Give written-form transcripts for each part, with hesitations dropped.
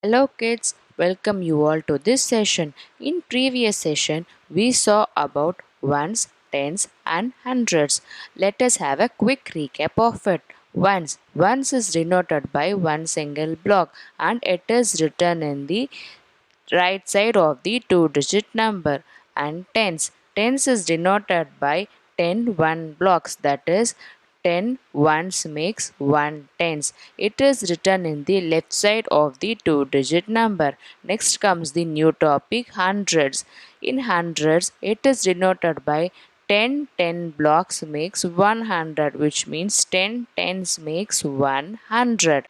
Hello kids, welcome you all to this session. In previous session, we saw about ones, tens and hundreds. Let us have a quick recap of it. Ones is denoted by one single block and it is written in the right side of the two-digit number. And tens is denoted by 10 blocks, that is 10 ones makes 1 tens. It is written in the left side of the two-digit number. Next comes the new topic, hundreds. In hundreds it is denoted by 10 blocks makes 100, which means 10 tens makes 100.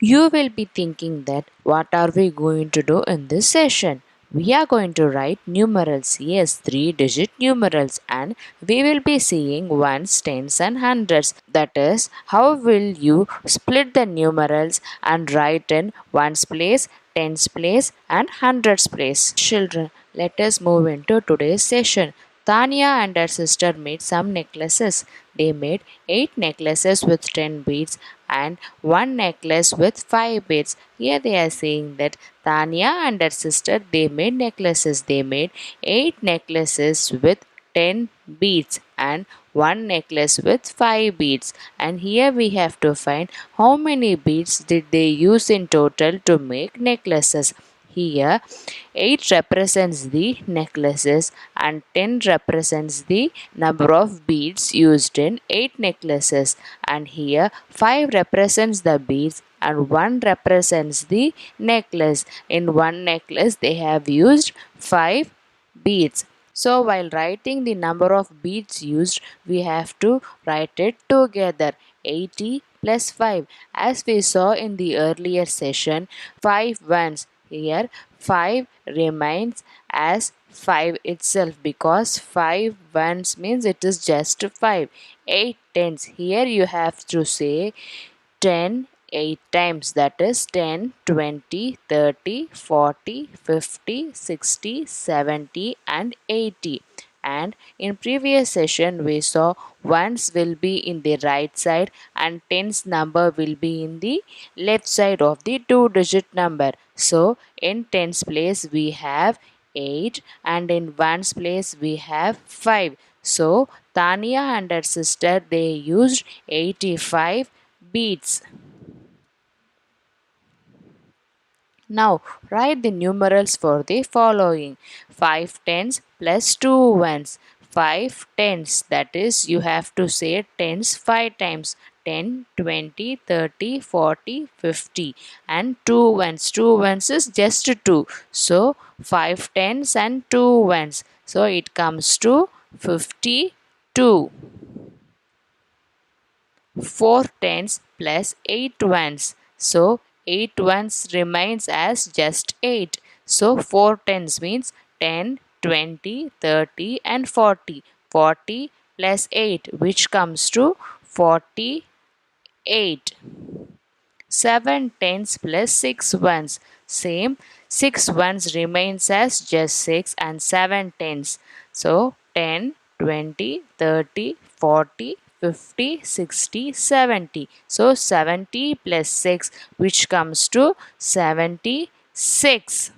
You will be thinking that what are we going to do in this session? We are going to write numerals, yes, three-digit numerals, and we will be seeing ones, tens, and hundreds. That is, how will you split the numerals and write in ones place, tens place, and hundreds place? Children, let us move into today's session. Tanya and her sister made some necklaces. They made 8 necklaces with 10 beads and 1 necklace with 5 beads. Here they are saying that Tanya and her sister they made necklaces. They made 8 necklaces with 10 beads and 1 necklace with 5 beads. And here we have to find how many beads did they use in total to make necklaces. Here 8 represents the necklaces and 10 represents the number of beads used in 8 necklaces, and here 5 represents the beads and 1 represents the necklace. In one necklace they have used 5 beads. So while writing the number of beads used, we have to write it together. 80 plus 5. As we saw in the earlier session, 5 ones. Here 5 remains as 5 itself because 5 ones means it is just 5. 8 tens. Here you have to say 10 8 times, that is 10, 20, 30, 40, 50, 60, 70 and 80. And in previous session we saw ones will be in the right side and tens number will be in the left side of the two digit number. So in tens place we have 8 and in ones place we have 5. So Tanya and her sister they used 85 beads. Now write the numerals for the following: 5 tens plus 2 ones. 5 tens, that is you have to say tens 5 times: 10, 20, 30, 40, 50, and 2 ones. 2 ones is just 2. So 5 tens and 2 ones. So it comes to 52. 4 tens plus 8 ones. So 8 ones remains as just 8. So 4 tens means 10, 20, 30 and 40. 40 plus 8 which comes to 48. 7 tens plus 6 ones. Same, 6 ones remains as just 6 and 7 tens. So 10, 20, 30, 40, 50, 60, 70. So 70 plus 6 which comes to 76.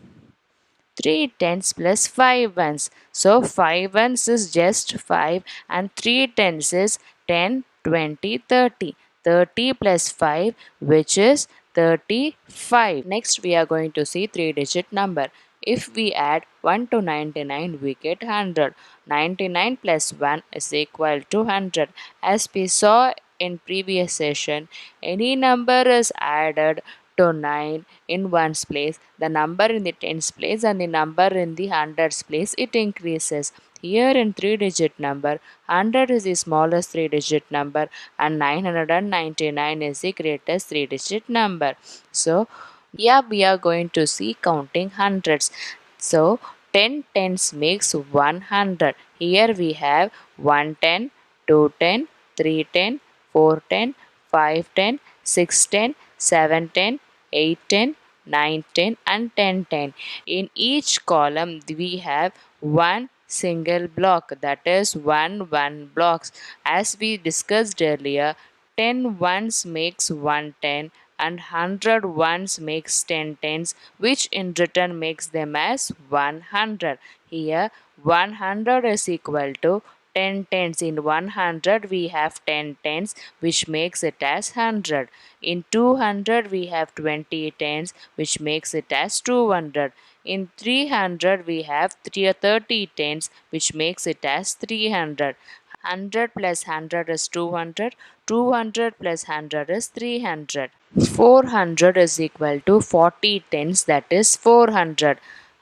3 tens plus 5 ones. So 5 ones is just 5 and 3 tens is 10, 20, 30. 30 plus 5 which is 35. Next we are going to see 3-digit number. If we add 1 to 99 we get 100. 99 plus 1 is equal to 100. As we saw in previous session, any number is added to 9 in ones place, the number in the tens place and the number in the hundreds place, it increases. Here in 3-digit number, 100 is the smallest 3-digit number and 999 is the greatest 3-digit number. So yeah, we are going to see counting hundreds. So 10 tens makes 100. Here we have 110, 210, 310, 410, 510, 610, 710, 810, 910 and 1010. In each column we have one single block, that is 1 blocks. As we discussed earlier, 10 ones makes 110 and 100 ones makes 10 tens, which in return makes them as 100. Here 100 is equal to 10 tens. In 100 we have 10 tens, which makes it as 100. In 200 we have 20 tens, which makes it as 200. In 300 we have 30 tens, which makes it as 300. 100 plus 100 is 200. 200 plus 100 is 300. 400 is equal to 40 tens, that is 400.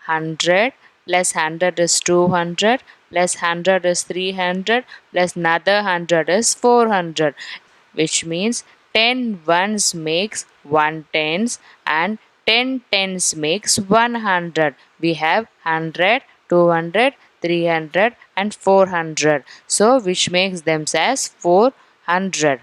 100 plus 100 is 200 plus 100 is 300 plus another 100 is 400, which means 10 ones makes 1 tens and 10 tens makes 100. We have 100, 200, 300 and 400. So which makes them as 400.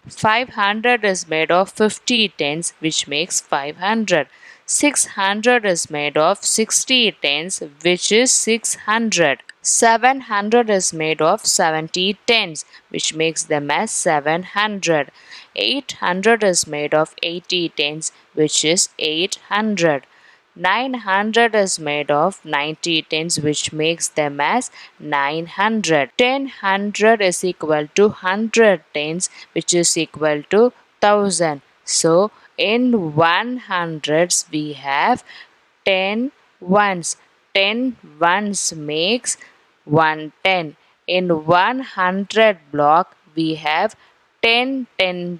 500 is made of 50 tens, which makes 500. 600 is made of 60 tens, which is 600. 700 is made of 70 tens, which makes them as 700. 800 is made of 80 tens, which is 800. 900 is made of 90 tens, which makes them as 900. 1000 is equal to 100 tens, which is equal to 1000. So in 100s we have 10 ones. 10 ones makes 110. In 100 block we have 10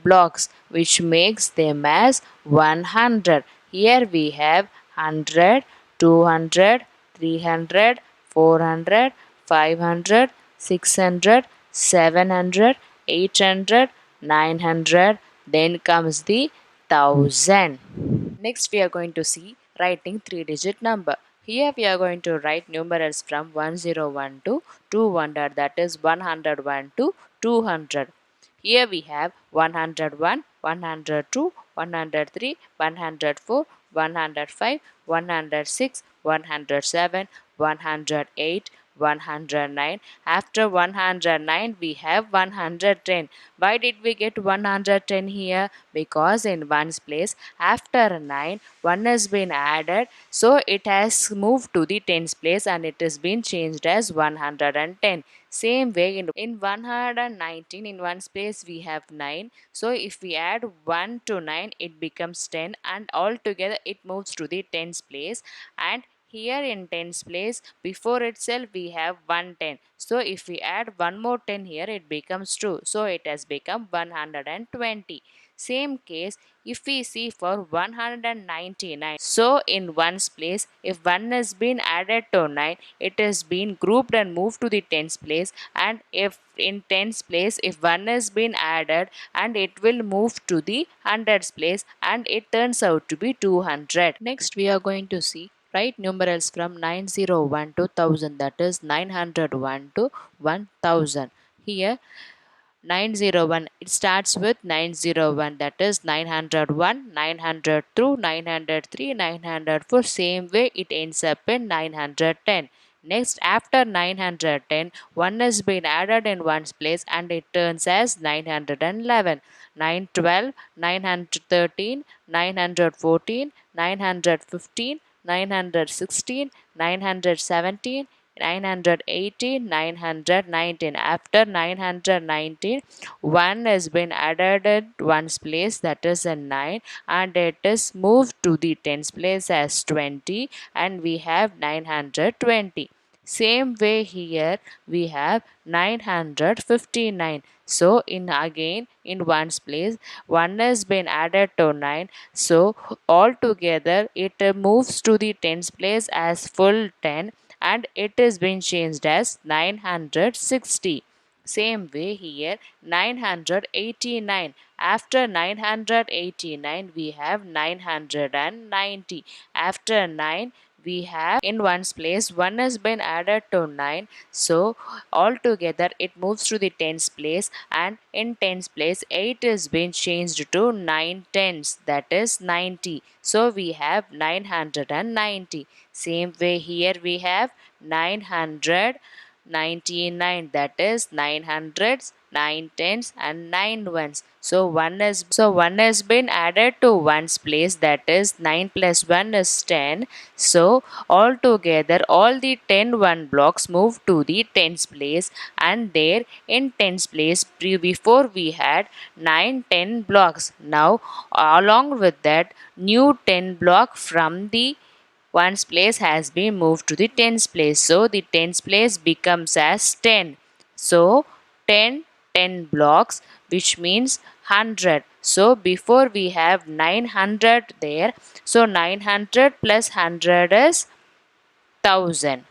blocks, which makes them as 100. Here we have 100, 200, 300, 400, 500, 600, 700, 800, 900. Then comes the 1000. Next we are going to see writing 3-digit number. Here we are going to write numerals from 1012 to 200, that is 101 to 200. Here we have 101, 102, 103, 104, 105, 106, 107, 108, 109. After 109 we have 110. Why did we get 110 here? Because in ones place after 9 1 has been added, so it has moved to the tens place and it has been changed as 110. Same way in 119 in ones place we have 9, so if we add 1 to 9 it becomes 10 and altogether it moves to the tens place. And here in tens place before itself we have 110, so if we add one more 10 here it becomes 2, so it has become 120. Same case if we see for 199, so in ones place if 1 has been added to 9 it has been grouped and moved to the tens place, and if in tens place if 1 has been added and it will move to the hundreds place and it turns out to be 200. Next we are going to see write numerals from 901 to 1000, that is 901 to 1000. Here 901, it starts with 901, that is 901, 902, 903, 904. Same way it ends up in 910. Next after 910 1 has been added in one's place and it turns as 911. 912, 913, 914, 915, 916, 917, 918, 919. After 919 1 has been added at one's place, that is a 9, and it is moved to the tens place as 20 and we have 920. Same way here we have 959. So in again in one's place 1 has been added to 9, so altogether it moves to the tens place as full 10 and it is been changed as 960. Same way here 989. After 989 we have 990. After 9 we have in one's place 1 has been added to 9, so altogether it moves to the tens place and in tens place 8 has been changed to 9 tens, that is 90, so we have 990. Same way here we have 999, that is 9 hundreds, 9 tens, and 9 ones. So 1 has been added to 1's place, that is 9 plus 1 is 10. So altogether all the 10 blocks move to the tens place, and there in tens place before we had 9 10 blocks. Now along with that new 10 block from the ones place has been moved to the tens place. So the tens place becomes as 10. So 10 10 blocks, which means 100. So before we have 900 there. So 900 plus 100 is 1000.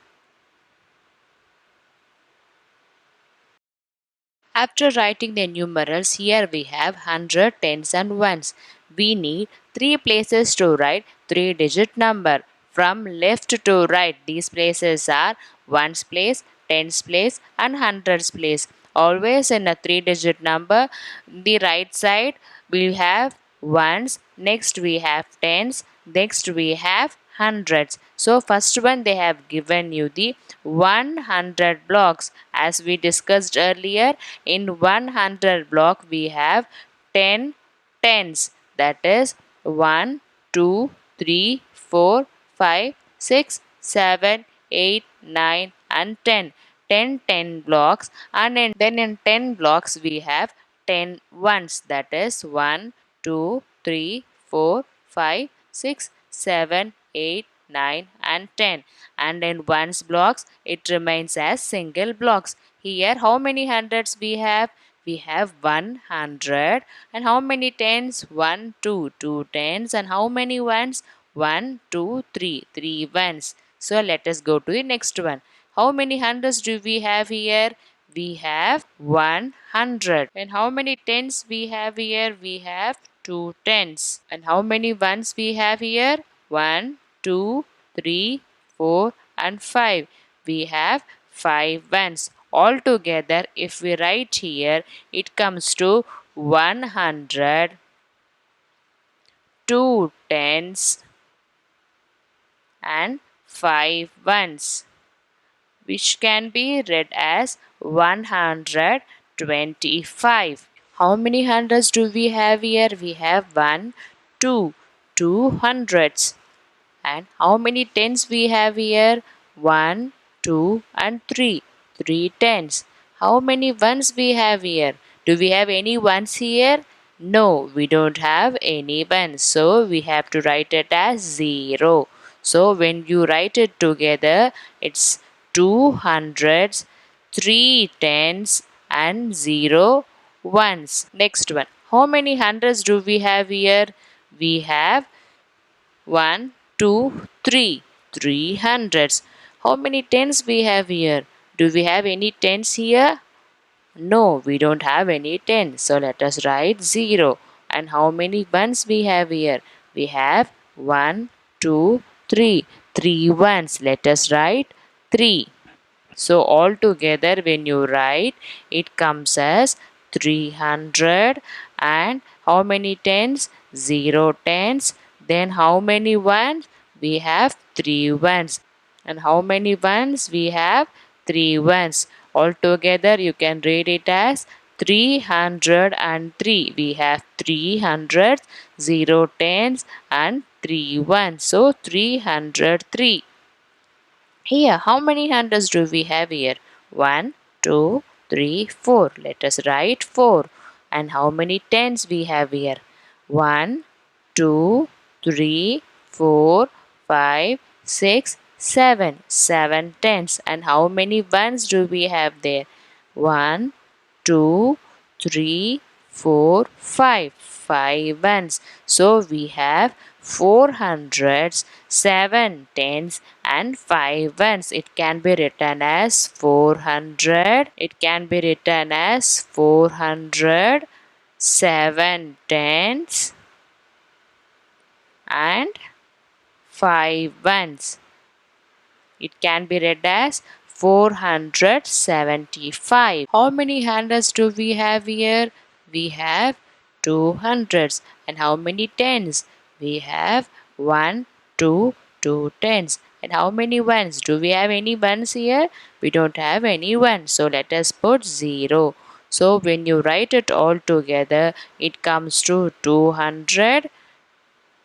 After writing the numerals, here we have 100, tens and ones. We need 3 places to write 3-digit number. From left to right, these places are ones place, tens place and hundreds place. Always in a 3-digit number, the right side we have ones, next we have tens, next we have hundreds. So first one they have given you the 100 blocks. As we discussed earlier, in 100 block we have 10 tens, that is 1 2 3 4 5 6 7 8 9 and 10. 10 10 blocks, and then in 10 blocks we have 10 ones, that is 1 2 3 4 5 6 7 8 9 and 10. And in ones blocks it remains as single blocks. Here how many hundreds we have? We have 100. And how many tens? 1 2 2 tens. And how many ones? 1 2 3 3 ones. So let us go to the next one. How many hundreds do we have here? We have 100. And how many tens we have here? We have 2 tens. And how many ones we have here? 1 2 3 4 and 5. We have 5 ones. Altogether, if we write here, it comes to 100, 2 tens and 5 ones, which can be read as 125. How many hundreds do we have here? We have 1, 2, 2 hundreds. And how many tens we have here? 1, 2 and 3. 3 tens. How many ones we have here? Do we have any ones here? No, we don't have any ones. So we have to write it as 0. So when you write it together, it's 2 hundreds, 3 tens and 0 ones. Next one. How many hundreds do we have here? We have 1, 2, 3. 3 hundreds. How many tens we have here? Do we have any tens here? No, we don't have any tens. So let us write 0. And how many ones we have here? We have 1, 2, 3. 3 ones. Let us write 3. So altogether when you write, it comes as 300. And how many tens? 0 tens. Then how many ones? We have 3 ones. And how many ones? We have 3 ones. Altogether you can read it as 303. We have 300, 0 tens and 3 ones. So 303. Here, how many hundreds do we have here? 1, 2, 3, 4. Let us write 4. And how many tens we have here? 1, 2, 3, 4, 5, 6, 7. 7 tens. And how many ones do we have there? 1, 2, 3, 4, 5. 5 ones. So we have 4 hundreds, 7 tens and 5 ones. It can be written as 400. It can be written as 400, 7 tens and 5 ones. It can be read as 475. How many hundreds do we have here? We have 2 hundreds. And how many tens? We have 1, 2, 2 tens. And how many ones? Do we have any ones here? We don't have any ones. So let us put 0. So when you write it all together, it comes to 200,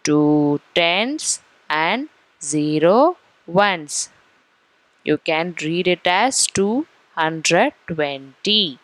2 tens, and 0 ones. You can read it as 220.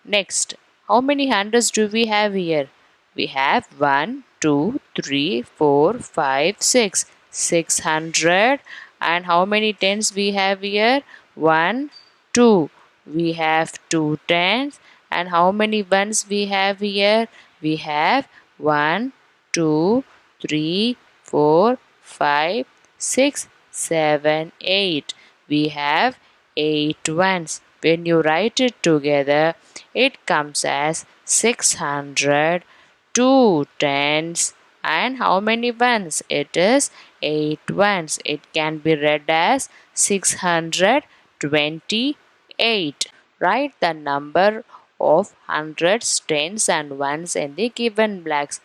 Next, how many hundreds do we have here? We have 1, 2, 3, 4, 5, 6. 600. And how many tens we have here? 1, 2. We have 2 tens. And how many ones we have here? We have 1, 2, 3, 4, 5, 6, 7, 8. We have 8 ones. When you write it together, it comes as 600, 2 tens, and how many ones? It is 8 ones. It can be read as 628. Write the number of hundreds, tens, and ones in the given blanks.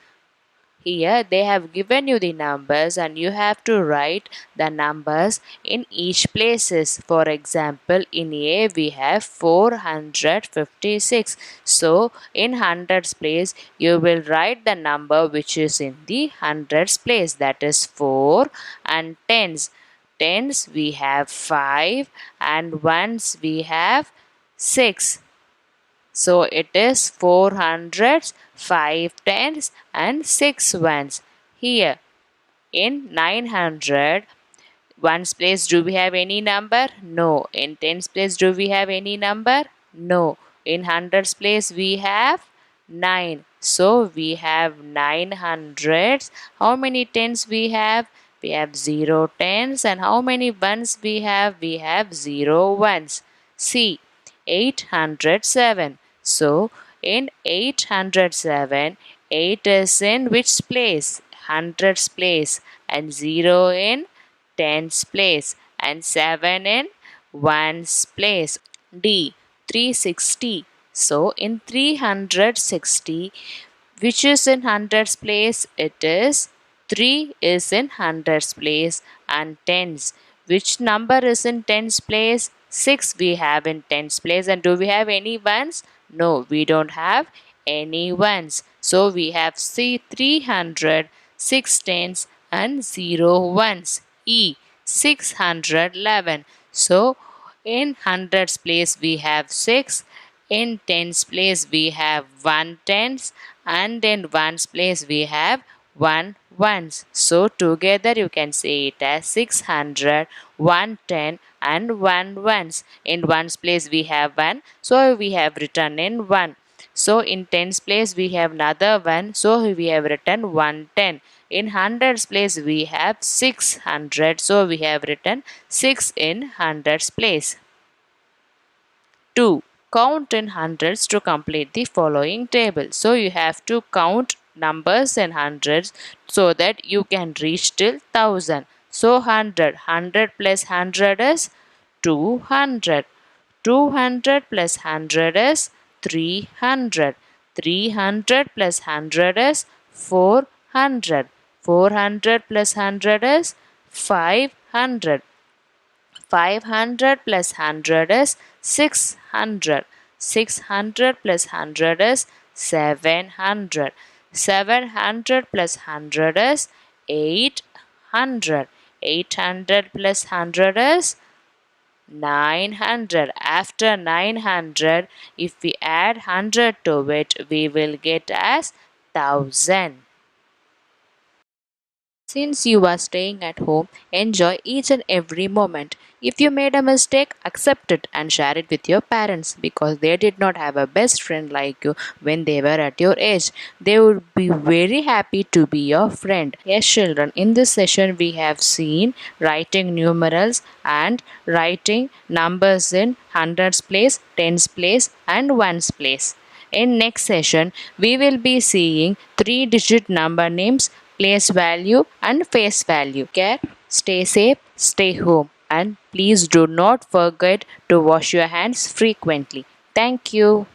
Here they have given you the numbers and you have to write the numbers in each places. For example, in A we have 456. So in hundreds place you will write the number which is in the hundreds place, that is 4. And tens. Tens we have 5 and ones we have 6. So it is 400s, 5 tens, and 6 ones. Here in 900, ones place do we have any number? No. In tens place do we have any number? No. In hundreds place we have 9. So we have 900s. How many tens we have? We have 0 tens. And how many ones we have? We have 0 ones. See, 807. So in 807, 8 is in which place? Hundreds place, and 0 in tens place, and 7 in ones place. D. 360. So in 360, which is in hundreds place? It is 3 is in hundreds place, and tens. Which number is in tens place? 6 we have in tens place. And do we have any ones? No, we don't have any ones. So we have C 300, 6 tens, and 0 ones. E. 611. So in hundreds place we have 6. In tens place we have 1 tens, and in ones place we have 1 ones. So together you can say it as 600, 110, and 1 ones. In ones place we have 1, so we have written in 1. So in tens place we have another 1, so we have written 110. In hundreds place we have 600, so we have written 6 in hundreds place. 2. Count in hundreds to complete the following table. So you have to count numbers in hundreds so that you can reach till 1000. So 100. 100 plus 100 is 200. 200 plus 100 is 300. 300 plus 100 is 400. 400 plus 100 is 500. 500 plus 100 is 600. 600 plus 100 is 700. 700 plus 100 is 800. 800 plus 100 is 900. After 900, if we add 100 to it, we will get as 1000. Since you are staying at home, enjoy each and every moment. If you made a mistake, accept it and share it with your parents because they did not have a best friend like you when they were at your age. They would be very happy to be your friend. Yes, children, in this session we have seen writing numerals and writing numbers in hundreds place, tens place, and ones place. In next session, we will be seeing 3-digit number names, place value, and face value. Care, stay safe, stay home, and please do not forget to wash your hands frequently. Thank you.